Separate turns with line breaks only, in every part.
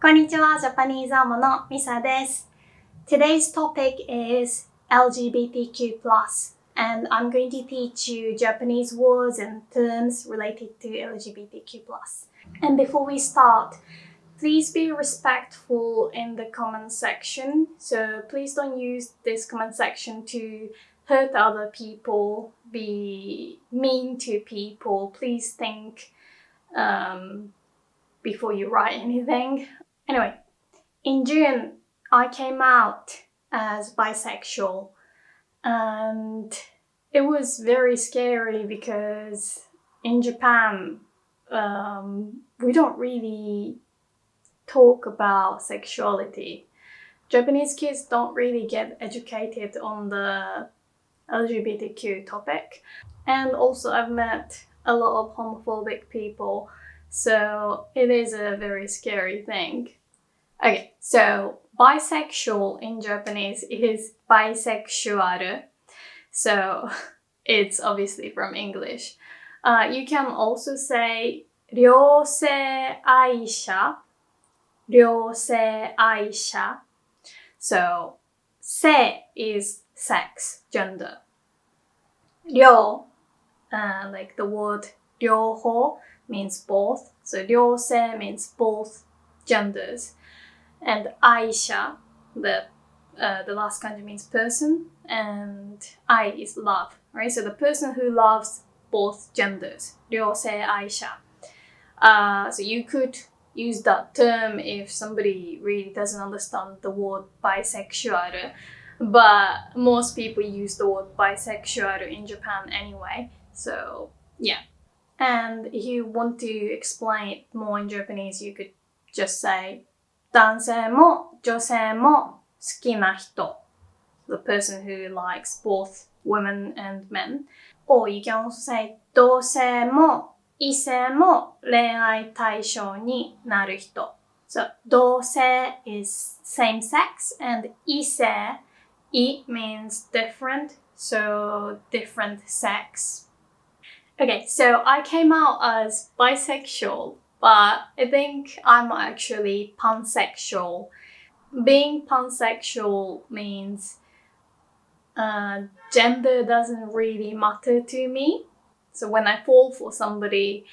こんにちは、ジャパニーズアモのミサです。Today's topic is LGBTQ+, and I'm going to teach you Japanese words and terms related to LGBTQ+. And before we start, please be respectful in the comment section. So please don't use this comment section to hurt other people, be mean to people. Please think before you write anything. Anyway, in June, I came out as bisexual, and it was very scary because in Japan, we don't really talk about sexuality. Japanese kids don't really get educated on the LGBTQ topic. And also I've met a lot of homophobic people, so it is a very scary thing. Okay, so bisexual in Japanese is bisexual. So it's obviously from English. You can also say 両性愛者. 両性愛者. So 性 is sex, gender. 両 like the word 両方 means both. So 両性 means both genders. And 愛者, the last kanji means person, and 愛 is love, right? So the person who loves both genders. 両性愛者. So you could use that term if somebody really doesn't understand the word bisexual, but most people use the word bisexual in Japan anyway. So yeah. And if you want to explain it more in Japanese, you could just say 男性も女性も好きな人. The person who likes both women and men. Or you can also say 同性も異性も恋愛対象になる人. So 同性 is same sex, and 異性 I means different, so different sex. Okay, so I came out as bisexual, but I think I'm actually pansexual. Being pansexual means gender doesn't really matter to me. So when I fall for somebody,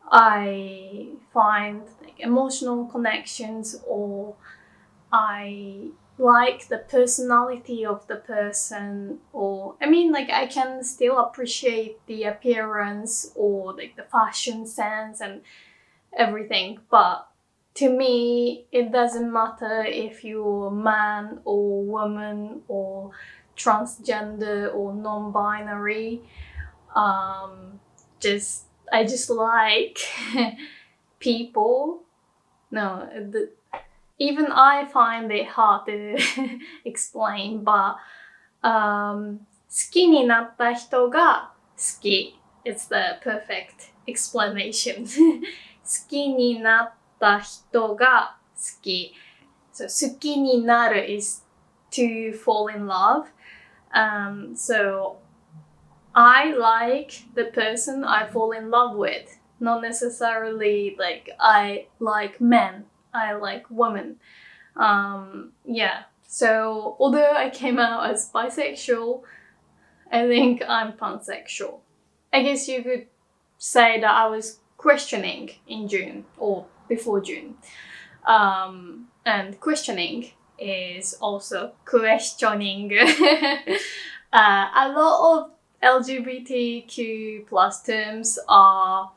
I find like emotional connections, or I like the personality of the person, or I mean, like, I can still appreciate the appearance or like the fashion sense and everything, but to me it doesn't matter if you're a man or woman or transgender or non-binary. I just like people. No, even I find it hard to explain, but 好きになった人が好き. It's the perfect explanation. 好きになった人が好き. So 好きになる is to fall in love. So I like the person I fall in love with. Not necessarily like I like men. I like women. Yeah. So although I came out as bisexual, I think I'm pansexual. I guess you could say that I was questioning in June or before June. And questioning is also questioning. A lot of LGBTQ plus terms are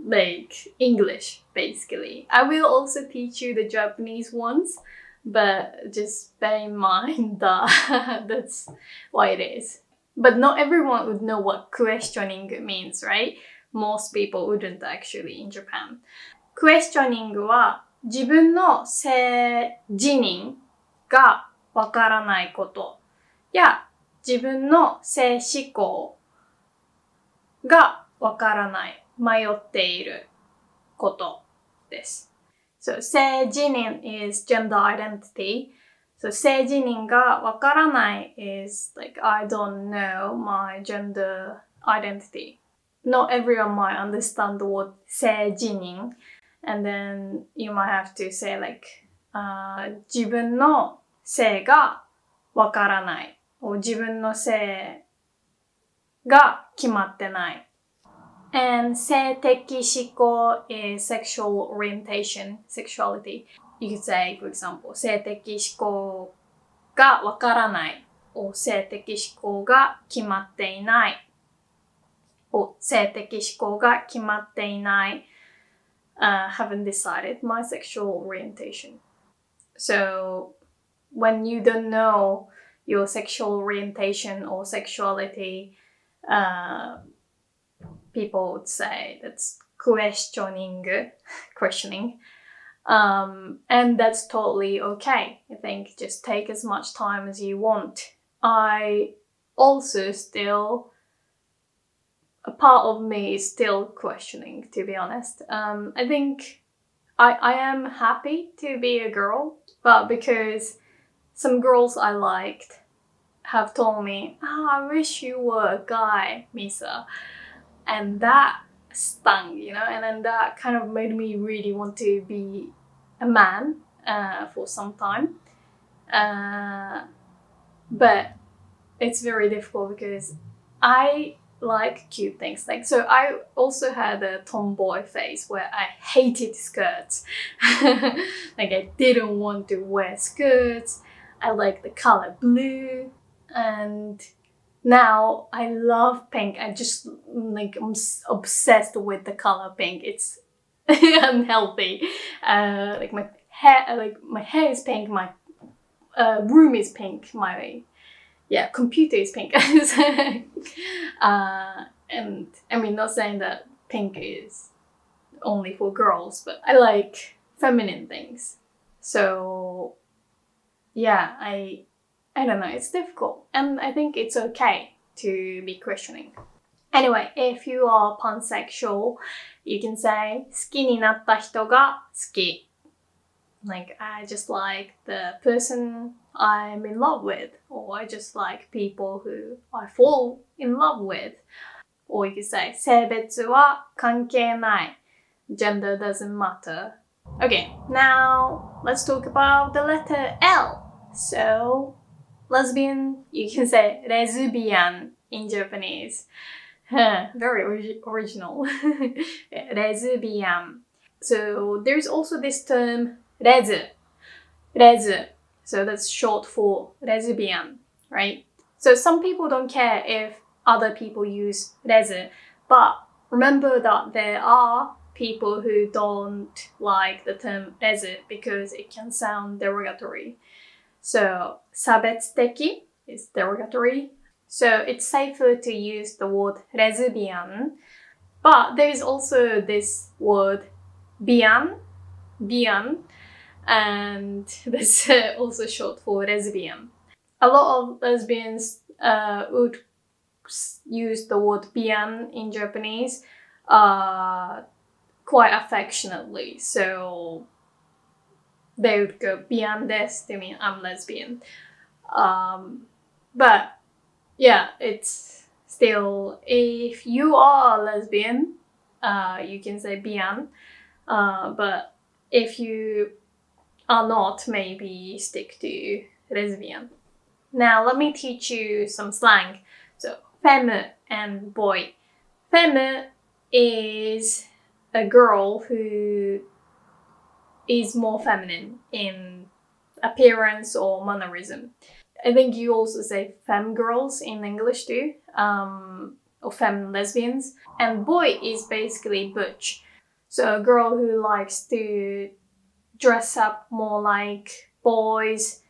like English, basically. I will also teach you the Japanese ones, but just bear in mind that that's what it is. But not everyone would know what questioning means, right? Most people wouldn't actually in Japan. Questioning は自分の性自認がわからないことや自分の性思考がわからない、迷っていることです。So 性自認 is gender identity. So 性自認がわからない is like I don't know my gender identity. Not everyone might understand the word 性自認. And then you might have to say like 自分の性がわからない or 自分の性が決まってない and 性的指向 is sexual orientation, sexuality. You could say, for example, 性的指向がわからない or 性的指向が決まっていない or 性的指向が決まっていない haven't decided my sexual orientation. So when you don't know your sexual orientation or sexuality, people would say that's questioning. And that's totally okay. I think just take as much time as you want. I also still, a part of me is still questioning, to be honest. I think I am happy to be a girl, but because some girls I liked have told me, I wish you were a guy, Misa. And that stung, and then that kind of made me really want to be a man for some time. But it's very difficult because I like cute things. So I also had a tomboy phase where I hated skirts. I didn't want to wear skirts. I like the color blue, and now I love pink. I'm obsessed with the color pink. It's unhealthy. My hair is pink. My room is pink. My computer is pink. And I mean, not saying that pink is only for girls, but I like feminine things. So I don't know, it's difficult. And I think it's okay to be questioning. Anyway, if you are pansexual, you can say 好きになった人が好き. I just like the person I'm in love with, or I just like people who I fall in love with. Or you can say 性別は関係ない. Gender doesn't matter. Okay, now let's talk about the letter L. So, lesbian, you can say lesbian in Japanese. Very original. Lesbian. So, there's also this term rezu. So that's short for lesbian, right? So some people don't care if other people use rezu, but remember that there are people who don't like the term rezu because it can sound derogatory. So 差別的 is derogatory. So it's safer to use the word lesbian. But there is also this word bian, and that's also short for lesbian. A lot of lesbians would use the word bian in Japanese quite affectionately. So they would go bian desu to mean I'm lesbian. But it's still, if you are a lesbian, you can say bian. But if you are not, maybe stick to lesbian. Now let me teach you some slang. So femme and boy. Femme is a girl who is more feminine in appearance or mannerism. I think you also say femme girls in English too, or femme lesbians. And boy is basically butch. So a girl who likes to dress up more like boys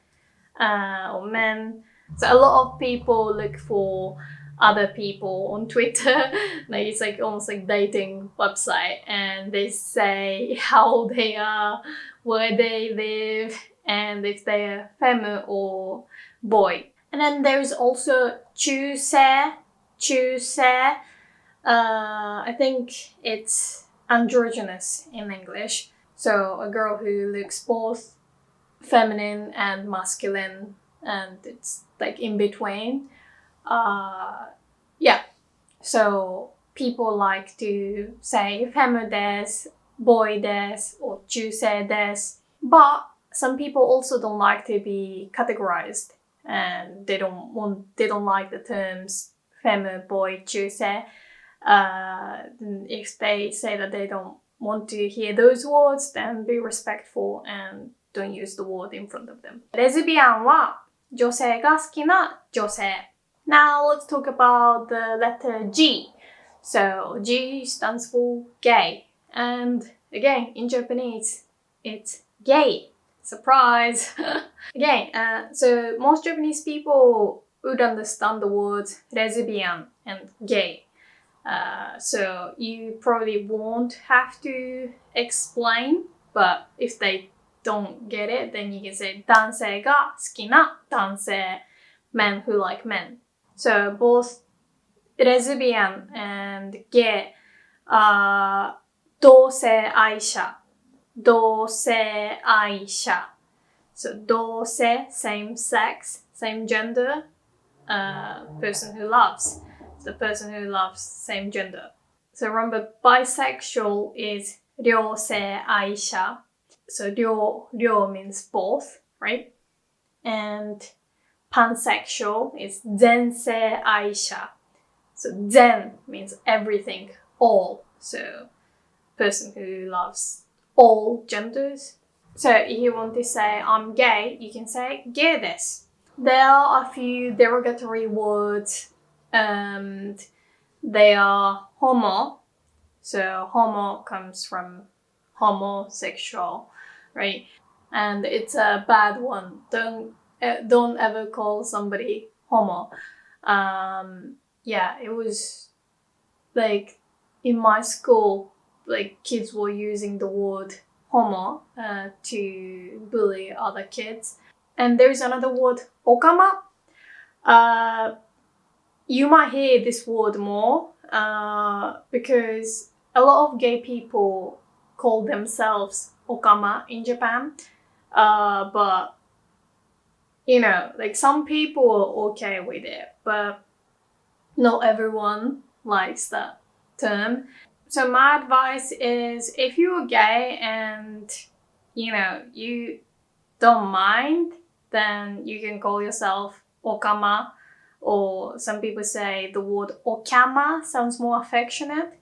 or men. So a lot of people look for other people on Twitter. It's almost like dating website, and they say how old they are, where they live, and if they're femme or boy. And then there's also chuse. I think it's androgynous in English. So a girl who looks both feminine and masculine, and it's in between. So people like to say femme des boy desu or 中性です. But some people also don't like to be categorized, and they don't like the terms femme, boy, 中性. If they say that they don't want to hear those words, then be respectful and don't use the word in front of them. レズビアンは女性が好きな女性. Now let's talk about the letter G. So G stands for gay. And again, in Japanese, it's gay. Surprise! Again, so most Japanese people would understand the words lesbian and gay. So you probably won't have to explain, but if they don't get it, then you can say 男性が好きな男性, men who like men. So both lesbian and gay are 同性愛者. 同性愛者. So 同性, same sex, same gender, person who loves. The person who loves same gender. So remember, bisexual is 両性愛者. So 両 means both, right? And pansexual is 全性愛者. So 全 means everything, all. So person who loves all genders. So if you want to say I'm gay, you can say ゲイです. There are a few derogatory words, and they are homo. So homo comes from homosexual, right? And it's a bad one. Don't ever call somebody homo. Yeah, it was like in my school, like kids were using the word homo to bully other kids. And there's another word, Okama. You might hear this word more because a lot of gay people call themselves Okama in Japan. But, you know, like some people are okay with it, but not everyone likes that term. So my advice is if you're gay and, you know, you don't mind, then you can call yourself Okama. Or some people say the word Okama sounds more affectionate,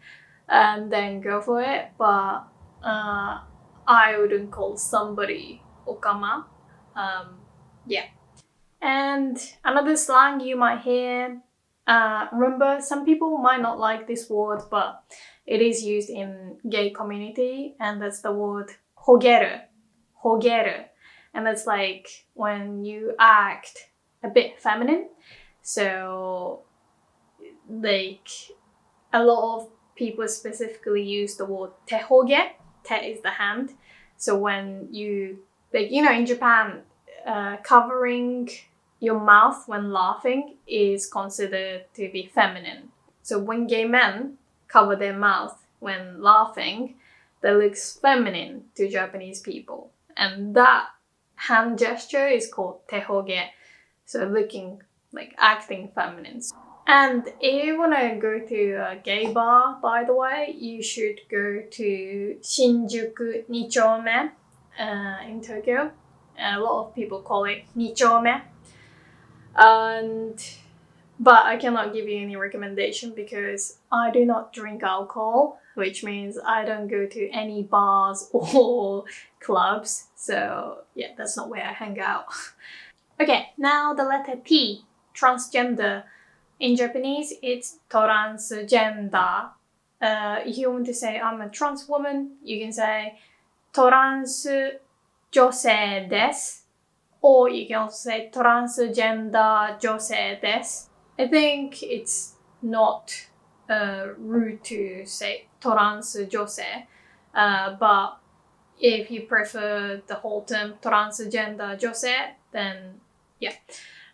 and then go for it. But I wouldn't call somebody Okama. Yeah. And another slang you might hear, remember, some people might not like this word, but it is used in gay community, and that's the word hogeru. Hogeru. And that's like when you act a bit feminine. So, like, a lot of people specifically use the word tehoge. Te is the hand. So when you, like, you know, in Japan, covering your mouth when laughing is considered to be feminine. So when gay men cover their mouth when laughing, that looks feminine to Japanese people. And that hand gesture is called tehoge. So looking, like acting feminine. And if you want to go to a gay bar, by the way, you should go to Shinjuku Nichome in Tokyo. And a lot of people call it Nichome. But I cannot give you any recommendation because I do not drink alcohol, which means I don't go to any bars or clubs. So yeah, that's not where I hang out. Okay, now the letter T, transgender. In Japanese, it's transgender. If you want to say I'm a trans woman, you can say トランス女性です. Or you can also say トランスジェンダー女性です. I think it's not rude to say トランス女性, but if you prefer the whole term トランスジェンダー女性, then yeah.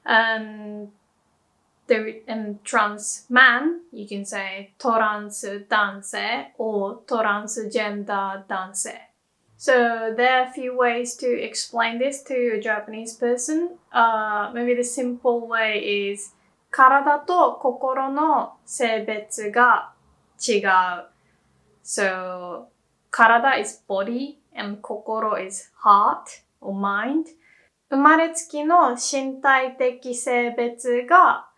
And trans man, you can say トランス男性 or トランスジェンダー男性. So there are a few ways to explain this to a Japanese person. Maybe the simple way is 体と心の性別が違う. So Karada is body and kokoro is heart or mind. 生まれつきの身体的性別が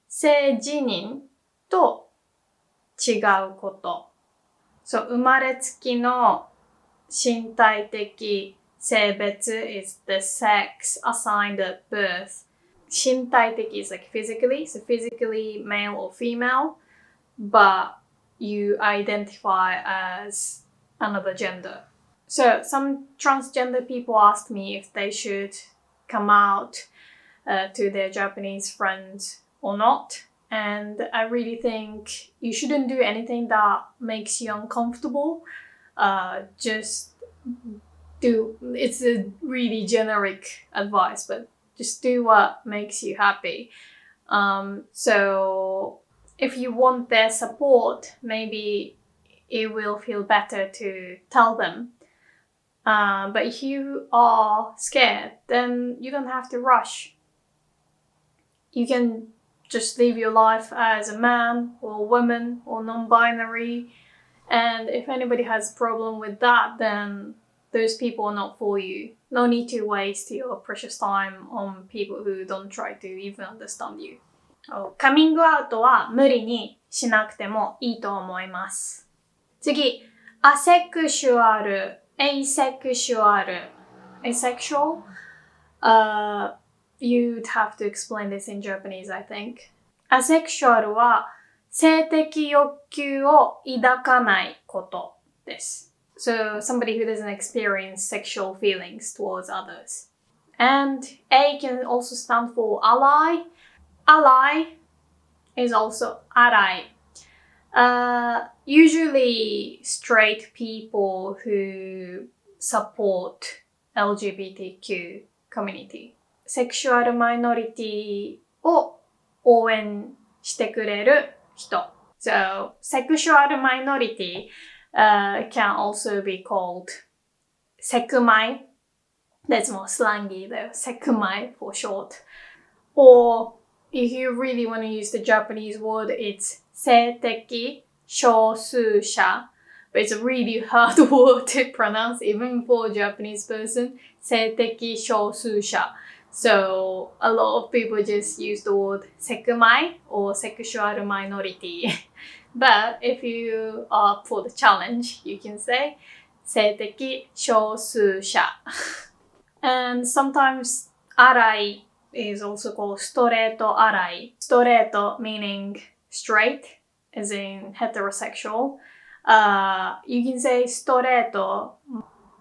性自認と違うこと。So, 生まれつきの身体的性別 is the sex assigned at birth. 身体的 is like physically, so physically male or female, but you identify as another gender. So some transgender people asked me if they should come out to their Japanese friends or not. And I really think you shouldn't do anything that makes you uncomfortable. Just do, it's a really generic advice, but just do what makes you happy. So if you want their support, maybe it will feel better to tell them. But if you are scared, then you don't have to rush. You can just live your life as a man or a woman or non-binary. And if anybody has a problem with that, then those people are not for you. No need to waste your precious time on people who don't try to even understand you. カミングアウトは無理にしなくてもいいと思います。次、asexual, asexual, asexual. You'd have to explain this in Japanese, I think. Asexual は性的欲求を抱かないことです。So, somebody who doesn't experience sexual feelings towards others. And A can also stand for ally. Ally is also arai. Usually straight people who support LGBTQ community. Sexual minority を応援してくれる人. So, sexual minority can also be called sekumai. That's more slangy though. Sekumai for short. Or if you really want to use the Japanese word, it's 性的少数者. But it's a really hard word to pronounce even for a Japanese person. 性的少数者. So a lot of people just use the word sekumai or sexual minority. But if you are up for the challenge, you can say 性的少数者. And sometimes arai is also called ストレートarai. ストレート meaning straight, as in heterosexual. You can say ストレート,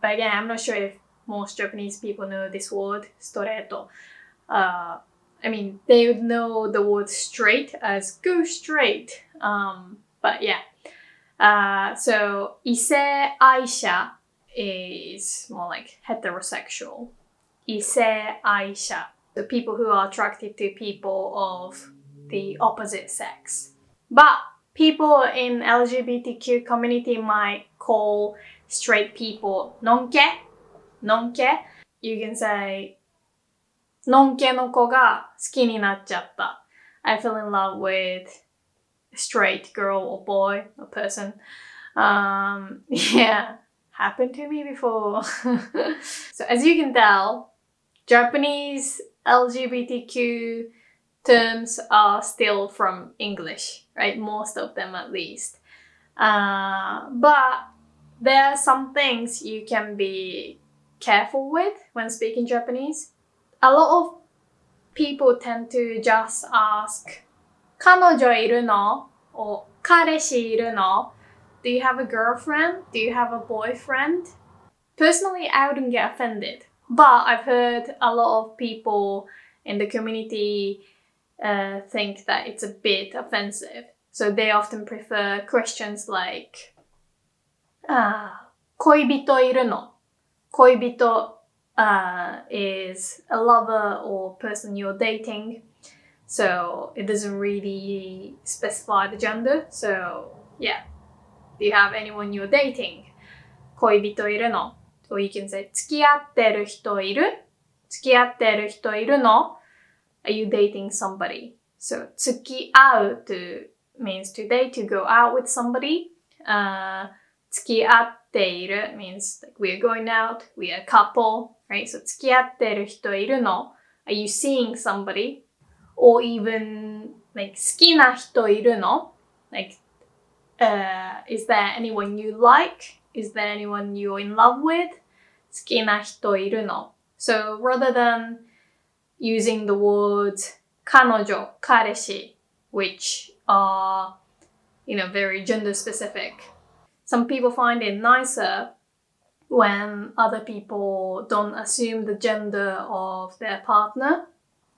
but again, I'm not sure if most Japanese people know this word, ストレート. I mean, they would know the word straight as go straight. But yeah. So, 異性愛者 is more like heterosexual. 異性愛者. The people who are attracted to people of the opposite sex. But people in LGBTQ community might call straight people nonke. Nonke. You can say のんけの子が好きになっちゃった. I fell in love with a straight girl or boy or person. Yeah, happened to me before. So as you can tell, Japanese LGBTQ terms are still from English, right? Most of them at least. But there are some things you can be careful with when speaking Japanese. A lot of people tend to just ask 彼女いるの? or 彼氏いるの? Do you have a girlfriend? Do you have a boyfriend? Personally, I wouldn't get offended. But I've heard a lot of people in the community think that it's a bit offensive. So they often prefer questions like 恋人いるの? 恋人is a lover or person you're dating. So it doesn't really specify the gender. So yeah, do you have anyone you're dating? 恋人いるの? Or you can say 付き合ってる人いる? 付き合ってる人いるの? Are you dating somebody? So 付き合う to means to date, to go out with somebody. 付き合っている means like we are going out, we are a couple, right? So 付き合ってる人いるの? Are you seeing somebody? Or even like 好きな人いるの? Like, is there anyone you like? Is there anyone you're in love with? 好きな人いるの? So rather than using the words 彼女, 彼氏, which are, very gender specific. Some people find it nicer when other people don't assume the gender of their partner.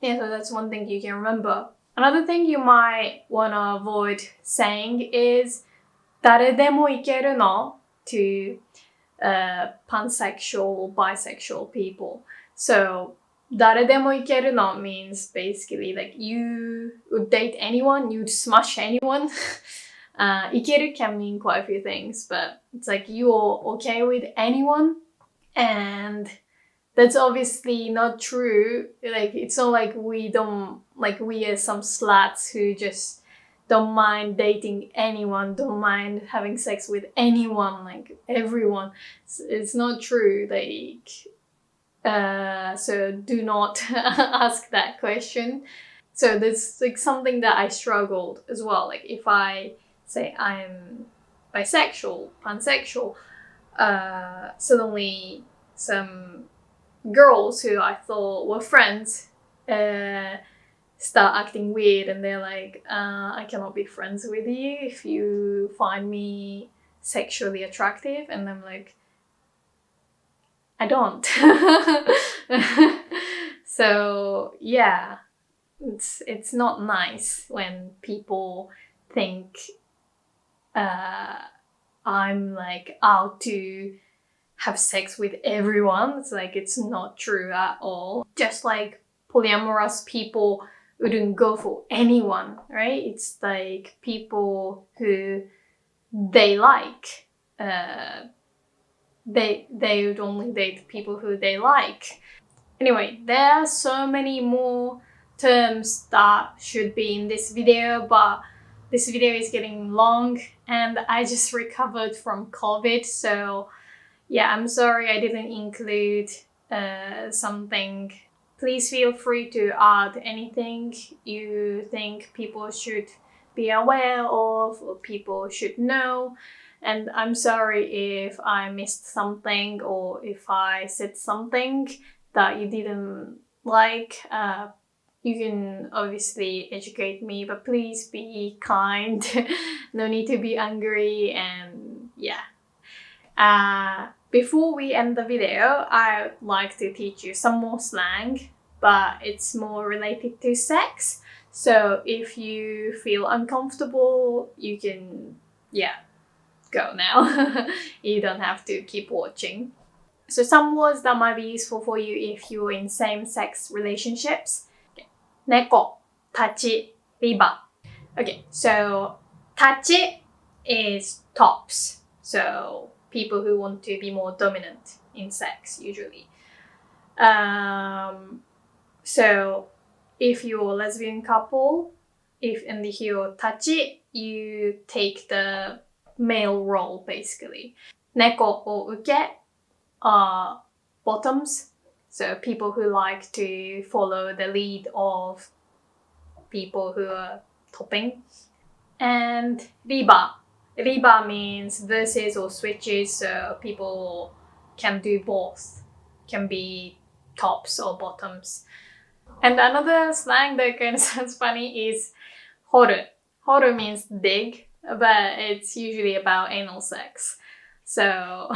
Yeah, so that's one thing you can remember. Another thing you might want to avoid saying is 誰でもいけるの to pansexual, bisexual people. So 誰でもいけるの means basically like you would date anyone, you'd smash anyone. いける can mean quite a few things, but it's like you're okay with anyone, and that's obviously not true. Like it's not like we are some sluts who just don't mind dating anyone, don't mind having sex with anyone, like everyone. It's not true. Like, so do not ask that question. So that's like something that I struggled as well. Like if I say I'm bisexual, pansexual, suddenly some girls who I thought were friends start acting weird, and they're like, I cannot be friends with you if you find me sexually attractive. And I'm like, I don't. So yeah, it's not nice when people think I'm like out to have sex with everyone. It's like it's not true at all. Just like polyamorous people wouldn't go for anyone, right? It's like people who they like. They would only date people who they like. Anyway, there are so many more terms that should be in this video, but this video is getting long and I just recovered from COVID, so yeah, I'm sorry I didn't include something. Please feel free to add anything you think people should be aware of or people should know. And I'm sorry if I missed something or if I said something that you didn't like. You can obviously educate me, but please be kind. No need to be angry, and yeah. Before we end the video, I'd like to teach you some more slang, but it's more related to sex. So if you feel uncomfortable, you can, go now. You don't have to keep watching. So some words that might be useful for you if you're in same-sex relationships. 猫, 立ち, リバ. Okay, so 立ち is tops. So people who want to be more dominant in sex, usually. So if you're a lesbian couple, if in the you're 立ち, you take the male role, basically. 猫 or 受け are bottoms. So people who like to follow the lead of people who are topping. And リバ. Riba means versus or switches, so people can do both. Can be tops or bottoms. And another slang that kind of sounds funny is 掘る. 掘る means dig, but it's usually about anal sex. So,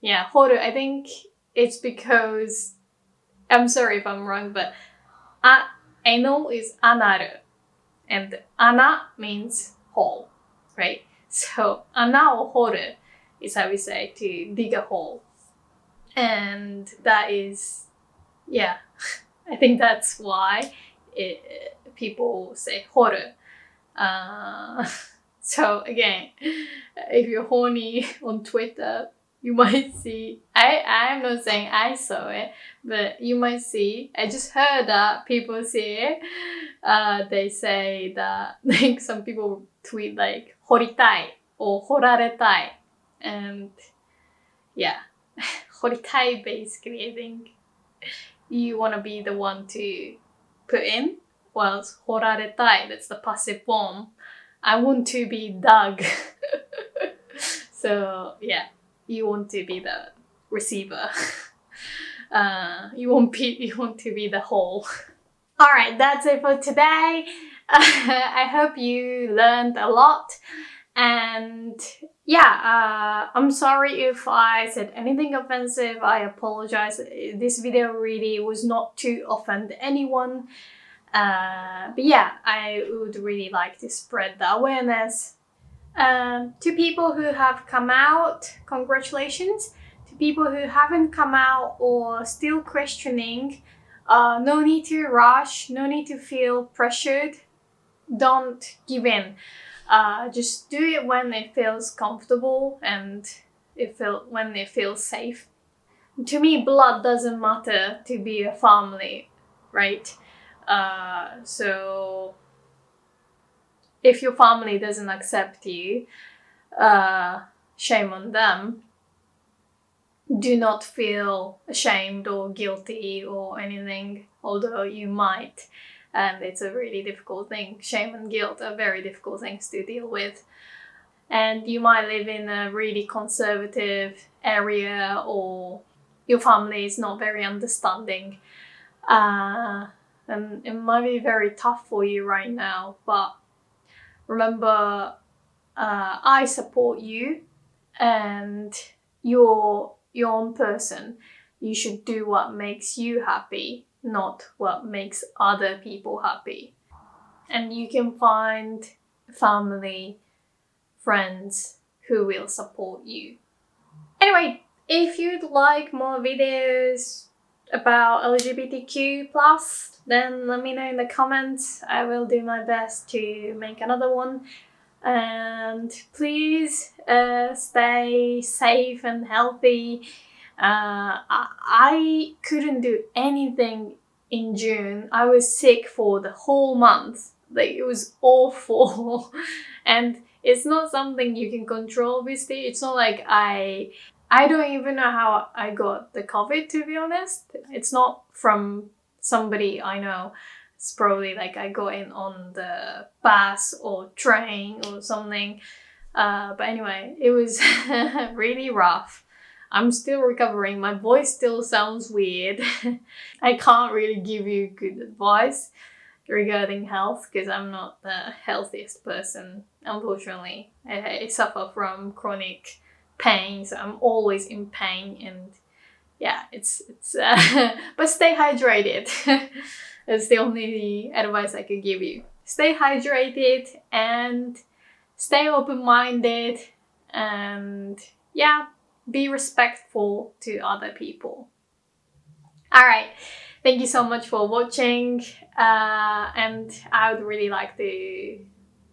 yeah, 掘る, I think it's because, I'm sorry if I'm wrong, but anal is anaru, and ana means hole, right? So, ana or 掘る is how we say to dig a hole. And that is, I think that's why people say 掘る. So again, if you're horny on Twitter, you might see, I'm not saying I saw it, but you might see, I just heard that people say it. They say that, like some people tweet like 掘りたい or 掘られたい. And yeah, 掘りたい basically, I think. You want to be the one to put in, whilst 掘られたい, that's the passive form. I want to be dug. So yeah, you want to be the receiver. You want to be the whole. Alright, that's it for today. I hope you learned a lot. And yeah, I'm sorry if I said anything offensive. I apologize. This video really was not to offend anyone. But yeah, I would really like to spread the awareness. To people who have come out, congratulations. To people who haven't come out or still questioning, no need to rush, no need to feel pressured. Don't give in. Just do it when it feels comfortable and when it feels safe. To me, blood doesn't matter to be a family, right? So if your family doesn't accept you, shame on them. Do not feel ashamed or guilty or anything, although you might. And it's a really difficult thing. Shame and guilt are very difficult things to deal with. And you might live in a really conservative area, or your family is not very understanding. And it might be very tough for you right now, but remember, I support you, and you're your own person. You should do what makes you happy, not what makes other people happy. And you can find family, friends who will support you. Anyway, if you'd like more videos about LGBTQ+, then let me know in the comments. I will do my best to make another one. And please stay safe and healthy. I couldn't do anything in June. I was sick for the whole month. Like, it was awful. And it's not something you can control, obviously. It's not like I don't even know how I got the COVID, to be honest. It's not from somebody I know. It's probably like I got in on the bus or train or something. But anyway, it was really rough. I'm still recovering. My voice still sounds weird. I can't really give you good advice regarding health because I'm not the healthiest person, unfortunately. I suffer from chronic pain, so I'm always in pain, and yeah, it's but stay hydrated. That's the only advice I could give you. Stay hydrated and stay open-minded, and yeah, be respectful to other people. Alright, thank you so much for watching, and I would really like to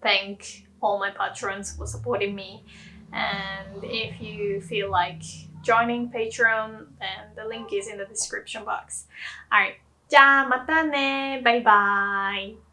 thank all my patrons for supporting me. And if you feel like joining Patreon, then the link is in the description box. Alright, じゃあまたね、バイバイ。